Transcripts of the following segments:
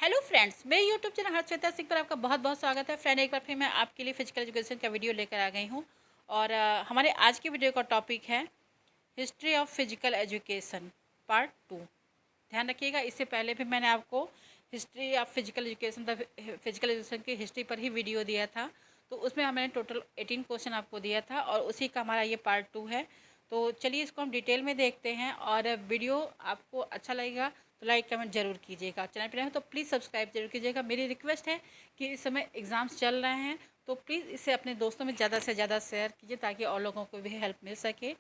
Hello friends, मेरे YouTube channel हर्षवेता Singh पर आपका बहुत बहुत स्वागत है। फ्रेंड, एक बार फिर मैं आपके लिए फिजिकल एजुकेशन का वीडियो लेकर आ गई हूँ। और हमारे आज की वीडियो का टॉपिक है history of physical education part 2। ध्यान रखिएगा, इससे पहले भी मैंने आपको history of physical education physical education की हिस्ट्री पर ही वीडियो दिया था। तो उसमें मैंने टोटल 18 क्वेश्चन आपको दिया था और उसी का हमारा ये पार्ट 2 है। तो चलिए इसको हम डिटेल में देखते हैं और वीडियो आपको अच्छा लगेगा तो लाइक कमेंट जरूर कीजिएगा। चैनल पर हैं तो प्लीज़ सब्सक्राइब जरूर कीजिएगा। मेरी रिक्वेस्ट है कि इस समय एग्ज़ाम्स चल रहे हैं तो प्लीज़ इसे अपने दोस्तों में ज़्यादा से ज़्यादा शेयर कीजिए ताकि और लोगों को भी हेल्प मिल सके।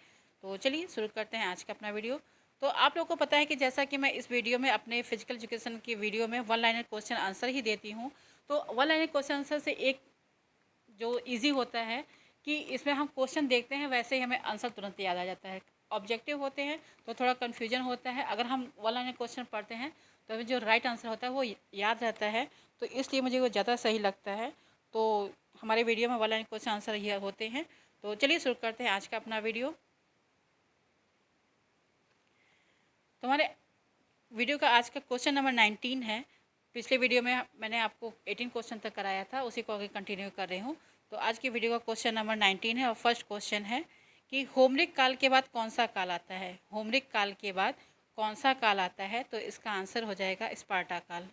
तो चलिए शुरू करते हैं आज का अपना वीडियो। तो आप लोगों को पता है कि जैसा कि मैं इस वीडियो में अपने फिजिकल एजुकेशन की वीडियो में वन लाइनर क्वेश्चन आंसर ही देती हूँ। तो वन लाइनर क्वेश्चन आंसर से एक जो इजी होता है कि इसमें हम क्वेश्चन देखते हैं वैसे ही हमें आंसर तुरंत याद आ जाता है। ऑब्जेक्टिव होते हैं तो थोड़ा कन्फ्यूजन होता है। अगर हम वन लाइनर क्वेश्चन पढ़ते हैं तो हमें जो राइट आंसर होता है वो याद रहता है। तो इसलिए मुझे वो ज़्यादा सही लगता है। तो हमारे वीडियो में वन लाइनर क्वेश्चन आंसर ये होते हैं। तो चलिए शुरू करते हैं आज का अपना वीडियो। तो हमारे वीडियो का आज का क्वेश्चन नंबर 19 है। पिछले वीडियो में मैंने आपको 18 क्वेश्चन तक कराया था, उसी को आगे कंटिन्यू कर रही हूँ। तो आज की वीडियो का क्वेश्चन नंबर 19 है और फर्स्ट क्वेश्चन है कि होमरिक काल के बाद कौन सा काल आता है। होमरिक काल के बाद कौन सा काल आता है? तो इसका आंसर हो जाएगा स्पार्टा काल।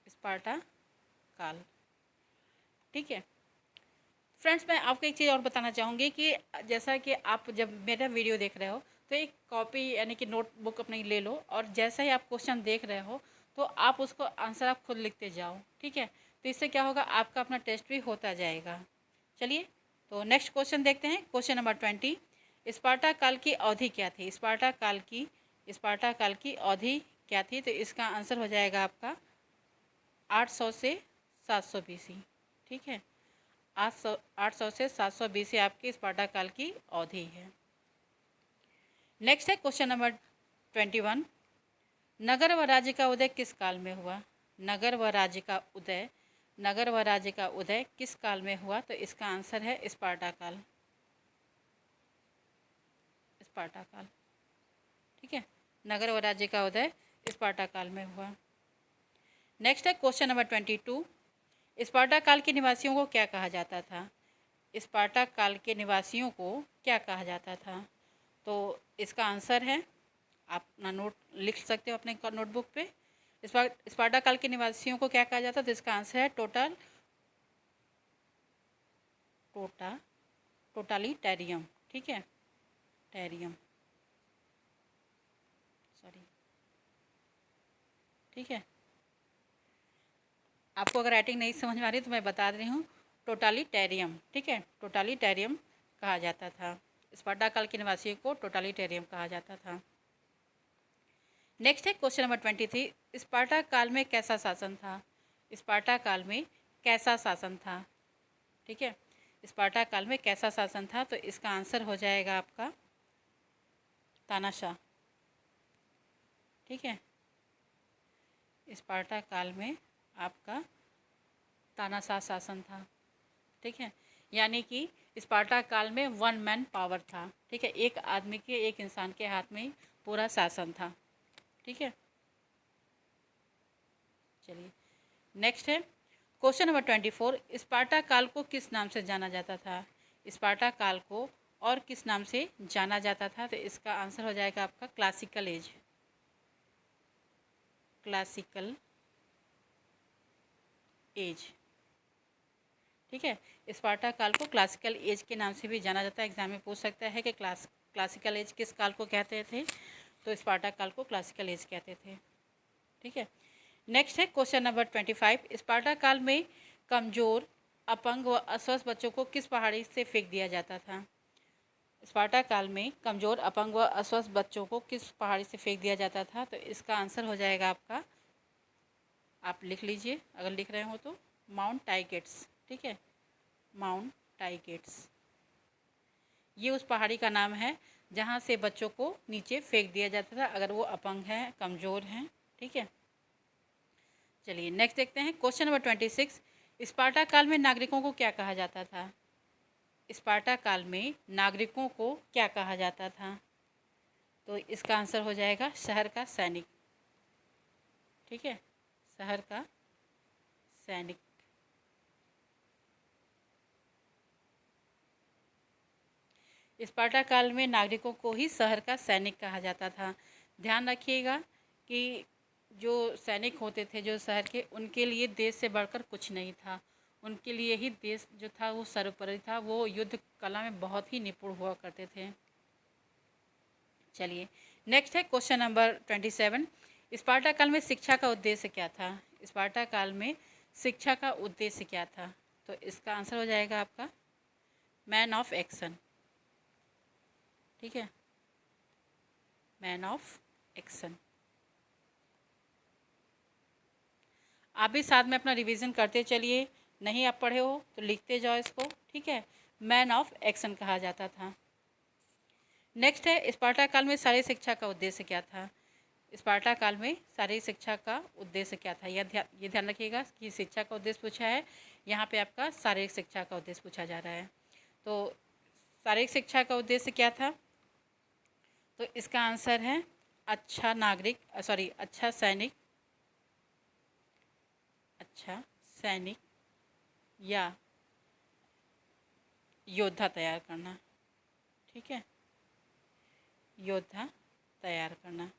स्पार्टा काल, ठीक है फ्रेंड्स। मैं आपको एक चीज़ और बताना चाहूँगी कि जैसा कि आप जब मेरा वीडियो देख रहे हो तो एक कॉपी यानी कि नोटबुक अपनी ले लो और जैसा ही आप क्वेश्चन देख रहे हो तो आप उसको आंसर आप खुद लिखते जाओ, ठीक है। तो इससे क्या होगा, आपका अपना टेस्ट भी होता जाएगा। चलिए तो नेक्स्ट क्वेश्चन देखते हैं। क्वेश्चन नंबर 20, स्पार्टा काल की अवधि क्या थी? स्पार्टा काल की अवधि क्या थी? तो इसका आंसर हो जाएगा आपका 800 से 700 BC, ठीक है। 800 से 700 BC आपकी स्पार्टा काल की अवधि है। नेक्स्ट है क्वेश्चन नंबर 21, नगर व राज्य का उदय किस काल में हुआ? नगर व राज्य का उदय, नगर व राज्य का उदय किस काल में हुआ? तो इसका आंसर है स्पार्टा काल। स्पार्टा काल, ठीक है। नगर व राज्य का उदय स्पार्टा काल में हुआ। नेक्स्ट है क्वेश्चन नंबर 22, स्पार्टा काल के निवासियों को क्या कहा जाता था? स्पार्टा काल के निवासियों को क्या कहा जाता था? तो इसका आंसर है, आप अपना नोट लिख सकते हो अपने नोटबुक पे। स्पार्टा काल के निवासियों को क्या कहा जाता है? तो इसका आंसर है टोटालिटेरियम, ठीक है। टेरियम, सॉरी, ठीक है। आपको अगर राइटिंग नहीं समझ में आ रही तो मैं बता रही हूँ, टोटालिटेरियम, ठीक है। टोटालिटेरियम कहा जाता था। स्पार्टा काल के निवासियों को टोटालिटेरियम कहा जाता था। नेक्स्ट है क्वेश्चन नंबर 23, स्पार्टा काल में कैसा शासन था? स्पार्टा काल में कैसा शासन था, ठीक है। स्पार्टा काल में कैसा शासन था? तो इसका आंसर हो जाएगा आपका तानाशाह, ठीक है। स्पार्टा काल में आपका तानाशाह शासन था, ठीक है। यानी कि स्पार्टा काल में वन मैन पावर था, ठीक है। एक आदमी के, एक इंसान के हाथ में ही पूरा शासन था, ठीक है। चलिए नेक्स्ट है क्वेश्चन नंबर 24, स्पार्टा काल को किस नाम से जाना जाता था? स्पार्टा काल को और किस नाम से जाना जाता था? तो इसका आंसर हो जाएगा आपका क्लासिकल एज। क्लासिकल एज, ठीक है। स्पार्टा काल को क्लासिकल एज के नाम से भी जाना जाता है। एग्जाम में पूछ सकता है कि क्लासिकल एज किस काल को कहते थे? तो स्पार्टा काल को क्लासिकल एज कहते थे, ठीक है। नेक्स्ट है क्वेश्चन नंबर 25, स्पार्टा काल में कमजोर, अपंग व अस्वस्थ बच्चों को किस पहाड़ी से फेंक दिया जाता था? स्पार्टा काल में कमजोर, अपंग व अस्वस्थ बच्चों को किस पहाड़ी से फेंक दिया जाता था? तो इसका आंसर हो जाएगा आपका, आप लिख लीजिए अगर लिख रहे हो तो, माउंट टाइगेट्स, ठीक है। माउंट टाइगेट्स, ये उस पहाड़ी का नाम है जहाँ से बच्चों को नीचे फेंक दिया जाता था अगर वो अपंग हैं, कमज़ोर हैं, ठीक है। चलिए नेक्स्ट देखते हैं क्वेश्चन नंबर 26, स्पार्टा काल में नागरिकों को क्या कहा जाता था? स्पार्टा काल में नागरिकों को क्या कहा जाता था? तो इसका आंसर हो जाएगा शहर का सैनिक, ठीक है, शहर का सैनिक। स्पार्टा काल में नागरिकों को ही शहर का सैनिक कहा जाता था। ध्यान रखिएगा कि जो सैनिक होते थे जो शहर के, उनके लिए देश से बढ़कर कुछ नहीं था। उनके लिए ही देश जो था वो सर्वोपरि था। वो युद्ध कला में बहुत ही निपुण हुआ करते थे। चलिए नेक्स्ट है क्वेश्चन नंबर 27। स्पार्टा काल में शिक्षा का उद्देश्य क्या था? स्पार्टा काल में शिक्षा का उद्देश्य क्या था? तो इसका आंसर हो जाएगा आपका मैन ऑफ एक्शन। ठीक है, मैन ऑफ एक्शन। आप भी साथ में अपना रिवीजन करते चलिए। नहीं आप पढ़े हो तो लिखते जाओ इसको। ठीक है, मैन ऑफ एक्शन कहा जाता था। नेक्स्ट है स्पार्टा काल में शारीरिक शिक्षा का उद्देश्य क्या था? स्पार्टा काल में शारीरिक शिक्षा का उद्देश्य क्या था? ये ध्यान रखिएगा कि शिक्षा का उद्देश्य पूछा है, यहाँ पे आपका शारीरिक शिक्षा का उद्देश्य पूछा जा रहा है। तो शारीरिक शिक्षा का उद्देश्य क्या था? तो इसका आंसर है अच्छा नागरिक, अच्छा सैनिक, अच्छा सैनिक या योद्धा तैयार करना। ठीक है, योद्धा तैयार करना।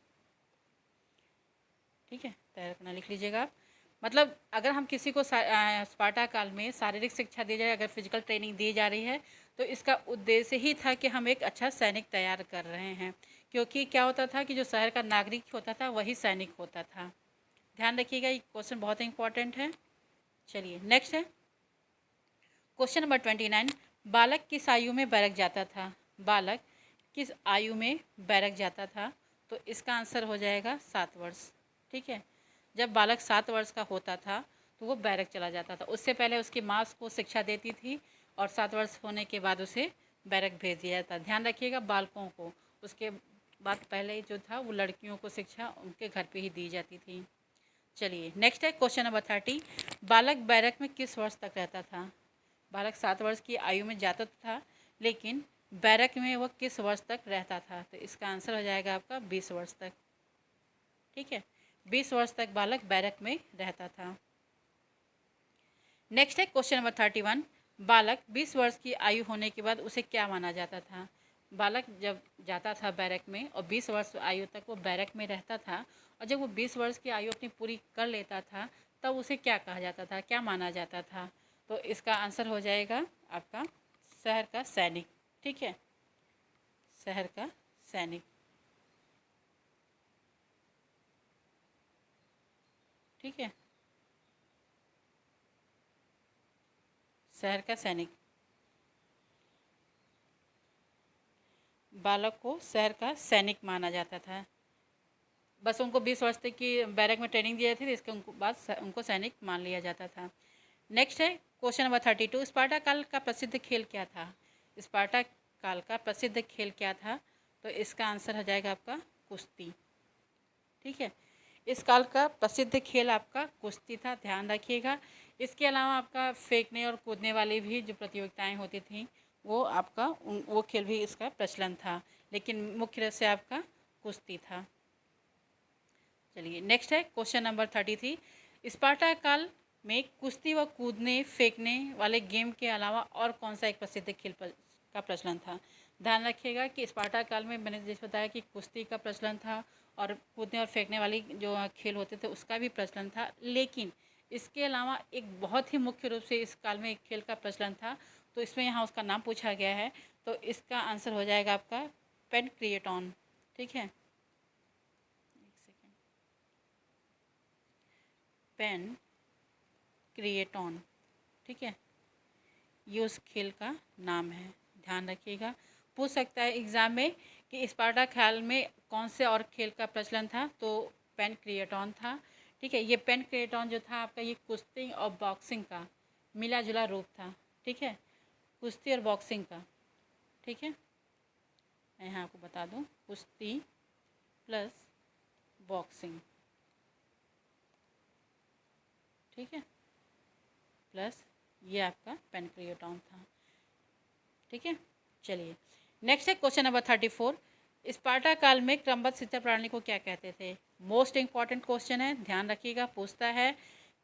ठीक है, तैयार करना लिख लीजिएगा आप। मतलब अगर हम किसी को स्पार्टा काल में शारीरिक शिक्षा दी जाए, अगर फिजिकल ट्रेनिंग दी जा रही है, तो इसका उद्देश्य ही था कि हम एक अच्छा सैनिक तैयार कर रहे हैं। क्योंकि क्या होता था कि जो शहर का नागरिक होता था वही सैनिक होता था। ध्यान रखिएगा, ये क्वेश्चन बहुत ही इंपॉर्टेंट है। चलिए नेक्स्ट है क्वेश्चन नंबर 29। बालक किस आयु में बैरक जाता था? बालक किस आयु में बैरक जाता था? तो इसका आंसर हो जाएगा 7 वर्ष। ठीक है, जब बालक 7 वर्ष का होता था तो वो बैरक चला जाता था। उससे पहले उसकी माँ उसको शिक्षा देती थी और 7 वर्ष होने के बाद उसे बैरक भेज दिया जाता। ध्यान रखिएगा बालकों को, उसके बाद पहले जो था वो लड़कियों को शिक्षा उनके घर पे ही दी जाती थी। चलिए नेक्स्ट है क्वेश्चन नंबर 30। बालक बैरक में किस वर्ष तक रहता था? बालक 7 वर्ष की आयु में जाता था, लेकिन बैरक में वह किस वर्ष तक रहता था? तो इसका आंसर हो जाएगा आपका 20 वर्ष तक। ठीक है, 20 वर्ष तक बालक बैरक में रहता था। नेक्स्ट है क्वेश्चन नंबर 31। बालक 20 वर्ष की आयु होने के बाद उसे क्या माना जाता था? बालक जब जाता था बैरक में और 20 वर्ष आयु तक वो बैरक में रहता था, और जब वो 20 वर्ष की आयु अपनी पूरी कर लेता था तब उसे क्या कहा जाता था, क्या माना जाता था? तो इसका आंसर हो जाएगा आपका शहर का सैनिक। ठीक है, शहर का सैनिक। ठीक है, शहर का सैनिक। बालक को शहर का सैनिक माना जाता था। बस उनको 20 वर्ष तक की बैरक में ट्रेनिंग दी जाती थी, इसके बाद उनको सैनिक मान लिया जाता था। नेक्स्ट है क्वेश्चन नंबर 32। स्पार्टा काल का प्रसिद्ध खेल क्या था? स्पार्टा काल का प्रसिद्ध खेल क्या था? तो इसका आंसर हो जाएगा आपका कुश्ती। ठीक है, इस काल का प्रसिद्ध खेल आपका कुश्ती था। ध्यान रखिएगा। इसके अलावा आपका फेंकने और कूदने वाली भी जो प्रतियोगिताएं होती थी वो आपका वो खेल भी इसका प्रचलन था, लेकिन मुख्य रूप से आपका कुश्ती था। चलिए नेक्स्ट है क्वेश्चन नंबर 33। स्पार्टा काल में कुश्ती व कूदने फेंकने वाले गेम के अलावा और कौन सा एक प्रसिद्ध खेल का प्रचलन था? ध्यान रखिएगा कि स्पार्टा काल में मैंने जैसे बताया कि कुश्ती का प्रचलन था और कूदने और फेंकने वाली जो खेल होते थे उसका भी प्रचलन था, लेकिन इसके अलावा एक बहुत ही मुख्य रूप से इस काल में एक खेल का प्रचलन था, तो इसमें यहाँ उसका नाम पूछा गया है। तो इसका आंसर हो जाएगा आपका पेनक्रिएटॉन। ठीक है, पेनक्रिएटॉन। ठीक है, ये उस खेल का नाम है। ध्यान रखिएगा, पूछ सकता है एग्ज़ाम में कि स्पार्टा काल में कौन से और खेल का प्रचलन था, तो पेनक्रिएटॉन था। ठीक है, ये पेनक्रिएटॉन जो था आपका, ये कुश्ती और बॉक्सिंग का मिला जुला रूप था। ठीक है, कुश्ती और बॉक्सिंग का। ठीक है, मैं यहाँ आपको बता दूँ, कुश्ती प्लस बॉक्सिंग। ठीक है, प्लस ये आपका पेनक्रिएटॉन था। ठीक है, चलिए नेक्स्ट है क्वेश्चन नंबर 34। स्पार्टा काल में क्रमबद्ध शिक्षा प्रणाली को क्या कहते थे? मोस्ट इम्पॉर्टेंट क्वेश्चन है, ध्यान रखिएगा। पूछता है,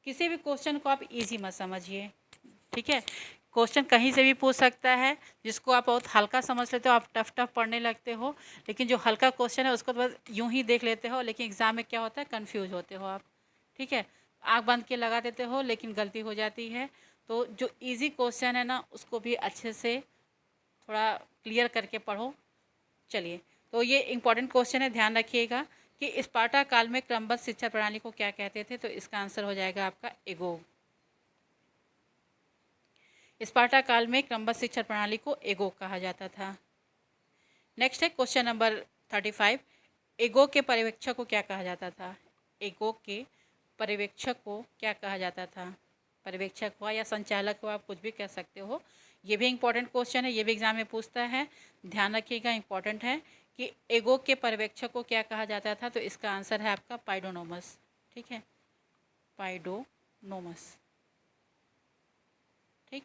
किसी भी क्वेश्चन को आप इजी मत समझिए, ठीक है। क्वेश्चन कहीं से भी पूछ सकता है, जिसको आप बहुत हल्का समझ लेते हो, आप टफ टफ पढ़ने लगते हो, लेकिन जो हल्का क्वेश्चन है उसको तो बस यूं ही देख लेते हो, लेकिन एग्ज़ाम में क्या होता है, कंफ्यूज होते हो आप, ठीक है। आँख बंद के लगा देते हो, लेकिन गलती हो जाती है। तो जो इजी क्वेश्चन है ना, उसको भी अच्छे से थोड़ा क्लियर करके पढ़ो। चलिए, तो ये इम्पॉर्टेंट क्वेश्चन है, ध्यान रखिएगा कि स्पार्टा काल में क्रमबद्ध शिक्षा प्रणाली को क्या कहते थे। तो इसका आंसर हो जाएगा आपका एगोग। स्पार्टा काल में क्रमबद्ध शिक्षा प्रणाली को एगोग कहा जाता था। नेक्स्ट है क्वेश्चन नंबर 35। एगोग के पर्यवेक्षक को क्या कहा जाता था। एगोग के पर्यवेक्षक को क्या कहा जाता था। पर्यवेक्षक हुआ या संचालक हुआ, आप कुछ भी कह सकते हो। ये भी इंपॉर्टेंट क्वेश्चन है, ये भी एग्जाम में पूछता है, ध्यान रखिएगा, इंपॉर्टेंट है कि एगोग के पर्यवेक्षक को क्या कहा जाता था। तो इसका आंसर है आपका पाइडोनोमस, ठीक है, पाइडोनोमस, ठीक,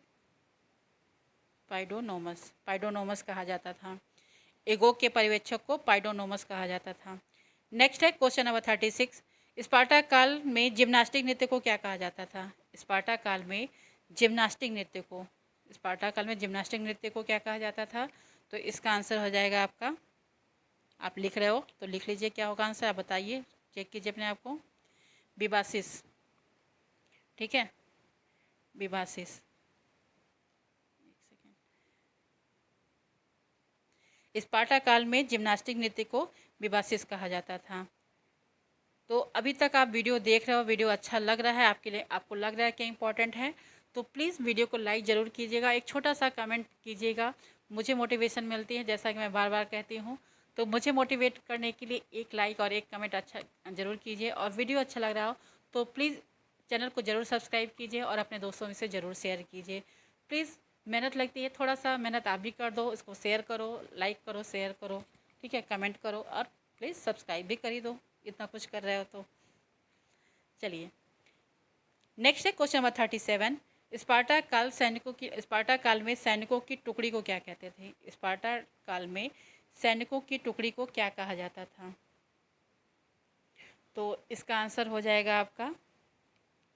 पाइडोनोमस कहा जाता था। एगोग के पर्यवेक्षक को पाइडोनोमस कहा जाता था। नेक्स्ट है क्वेश्चन नंबर 36। स्पार्टा काल में जिम्नास्टिक नृत्य को क्या कहा जाता था। स्पार्टा काल में जिम्नास्टिक नृत्य को, स्पार्टा काल में जिम्नास्टिक नृत्य को क्या कहा जाता था। तो इसका आंसर हो जाएगा आपका, आप लिख रहे हो तो लिख लीजिए क्या होगा आंसर, आप बताइए, चेक कीजिए अपने आप को। विबासिस, ठीक है, विबासिस। स्पार्टा काल में जिम्नास्टिक नृत्य को विबासिस कहा जाता था। तो अभी तक आप वीडियो देख रहे हो, वीडियो अच्छा लग रहा है आपके लिए, आपको लग रहा है कि इम्पोर्टेंट है, तो प्लीज़ वीडियो को लाइक ज़रूर कीजिएगा, एक छोटा सा कमेंट कीजिएगा, मुझे मोटिवेशन मिलती है, जैसा कि मैं बार बार कहती हूँ। तो मुझे मोटिवेट करने के लिए एक लाइक और एक कमेंट अच्छा ज़रूर कीजिए, और वीडियो अच्छा लग रहा हो तो प्लीज़ चैनल को ज़रूर सब्सक्राइब कीजिए और अपने दोस्तों में से ज़रूर शेयर कीजिए। प्लीज़, मेहनत लगती है, थोड़ा सा मेहनत आप भी कर दो, इसको शेयर करो, लाइक करो, शेयर करो, ठीक है, कमेंट करो, और प्लीज़ सब्सक्राइब भी कर ही दो, इतना कुछ कर रहे हो तो। चलिए, नेक्स्ट है क्वेश्चन नंबर 37। स्पार्टा काल में सैनिकों की टुकड़ी को क्या कहते थे। स्पार्टा काल में सैनिकों की टुकड़ी को क्या कहा जाता था। तो इसका आंसर हो जाएगा आपका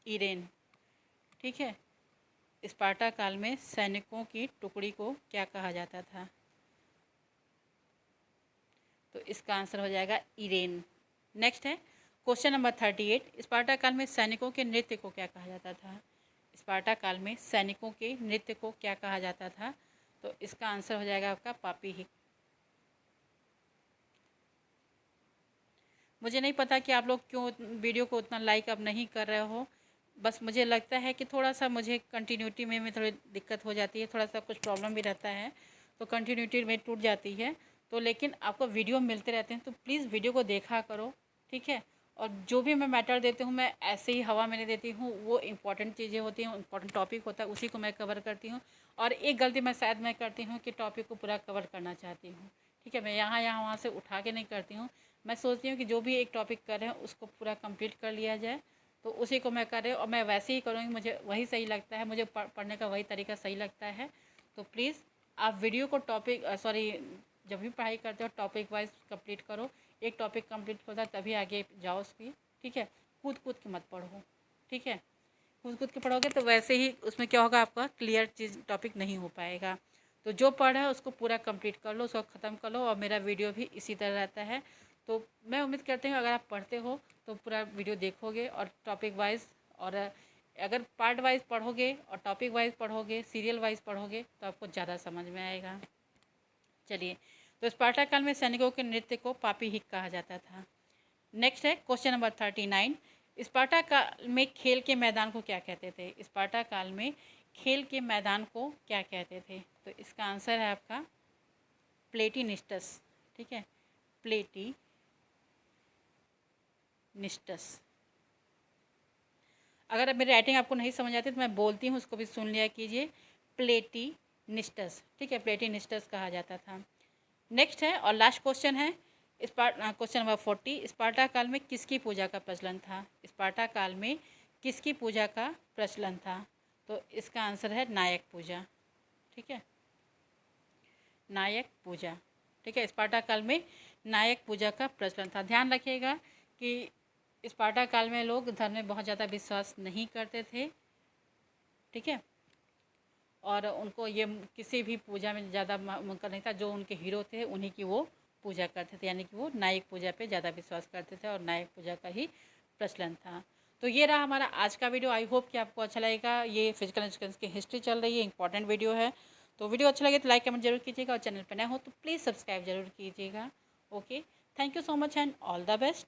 इरेन, ठीक है। स्पार्टा काल में सैनिकों की टुकड़ी को क्या कहा जाता था। तो इसका आंसर हो जाएगा इरेन। नेक्स्ट है क्वेश्चन नंबर 38। स्पार्टा काल में सैनिकों के नृत्य को क्या कहा जाता था। स्पार्टा काल में सैनिकों के नृत्य को क्या कहा जाता था। तो इसका आंसर हो जाएगा आपका पापीहिक। मुझे नहीं पता कि आप लोग क्यों वीडियो को उतना लाइक अब नहीं कर रहे हो, बस मुझे लगता है कि थोड़ा सा मुझे कंटिन्यूटी में थोड़ी दिक्कत हो जाती है, थोड़ा सा कुछ प्रॉब्लम भी रहता है, तो कंटिन्यूटी में टूट जाती है। तो लेकिन आपको वीडियो मिलते रहते हैं, तो प्लीज़ वीडियो को देखा करो, ठीक है। और जो भी मैं मैटर देती हूँ, मैं ऐसे ही हवा में नहीं देती हूँ, वो इंपॉर्टेंट चीज़ें होती हैं, इंपॉर्टेंट टॉपिक होता है, उसी को मैं कवर करती हूँ। और एक गलती मैं शायद मैं करती हूँ कि टॉपिक को पूरा कवर करना चाहती हूँ, ठीक है, मैं यहाँ वहाँ से उठा के नहीं करती हूँ। मैं सोचती हूँ कि जो भी एक टॉपिक कर रहे हैं उसको पूरा कंप्लीट कर लिया जाए, तो उसी को मैं कर रही हूँ, और मैं वैसे ही करूँगी, मुझे वही सही लगता है, मुझे पढ़ने का वही तरीका सही लगता है। तो प्लीज़ आप वीडियो को जब भी पढ़ाई करते हो टॉपिक वाइज कंप्लीट करो, एक टॉपिक कंप्लीट होता है तभी आगे जाओ उसकी, ठीक है। कूद कूद के मत पढ़ो, ठीक है, कूद कूद के पढ़ोगे तो वैसे ही उसमें क्या होगा, आपका क्लियर चीज़ टॉपिक नहीं हो पाएगा। तो जो पढ़ है उसको पूरा कंप्लीट कर लो, उसको ख़त्म कर लो, और मेरा वीडियो भी इसी तरह रहता है। तो मैं उम्मीद करती हूँ अगर आप पढ़ते हो तो पूरा वीडियो देखोगे, और टॉपिक वाइज, और अगर पार्ट वाइज पढ़ोगे और टॉपिक वाइज पढ़ोगे, सीरियल वाइज पढ़ोगे, तो आपको ज़्यादा समझ में आएगा। चलिए, तो स्पार्टा काल में सैनिकों के नृत्य को पापीहिक कहा जाता था। नेक्स्ट है क्वेश्चन नंबर 39। स्पार्टा काल में खेल के मैदान को क्या कहते थे। स्पार्टा काल में खेल के मैदान को क्या कहते थे। तो इसका आंसर है आपका प्लेटिनिस्टस, ठीक है, प्लेटिनिस्टस। अगर मेरी राइटिंग आपको नहीं समझ आती तो मैं बोलती हूँ, उसको भी सुन लिया कीजिए। प्लेटिनिस्टस, ठीक है, प्लेटिनिस्टस कहा जाता था। नेक्स्ट है और लास्ट क्वेश्चन है क्वेश्चन नंबर 40। स्पार्टा काल में किसकी पूजा का प्रचलन था। स्पार्टा काल में किसकी पूजा का प्रचलन था। तो इसका आंसर है नायक पूजा, ठीक है, नायक पूजा, ठीक है। स्पार्टा काल में नायक पूजा का प्रचलन था। ध्यान रखिएगा कि स्पार्टा काल में लोग धर्म में बहुत ज़्यादा विश्वास नहीं करते थे, ठीक है, और उनको ये किसी भी पूजा में ज़्यादा मुमकिन नहीं था। जो उनके हीरो थे उन्हीं की वो पूजा करते थे, यानी कि वो नायक पूजा पे ज़्यादा विश्वास करते थे और नायक पूजा का ही प्रचलन था। तो ये रहा हमारा आज का वीडियो। आई होप कि आपको अच्छा लगेगा। ये फिजिकल एजुकेशन की हिस्ट्री चल रही है, इंपॉर्टेंट वीडियो है। तो वीडियो अच्छा लगे तो लाइक कमेंट जरूर कीजिएगा और चैनल पर नया हो तो प्लीज़ सब्सक्राइब जरूर कीजिएगा। Okay, thank you so much and all the best.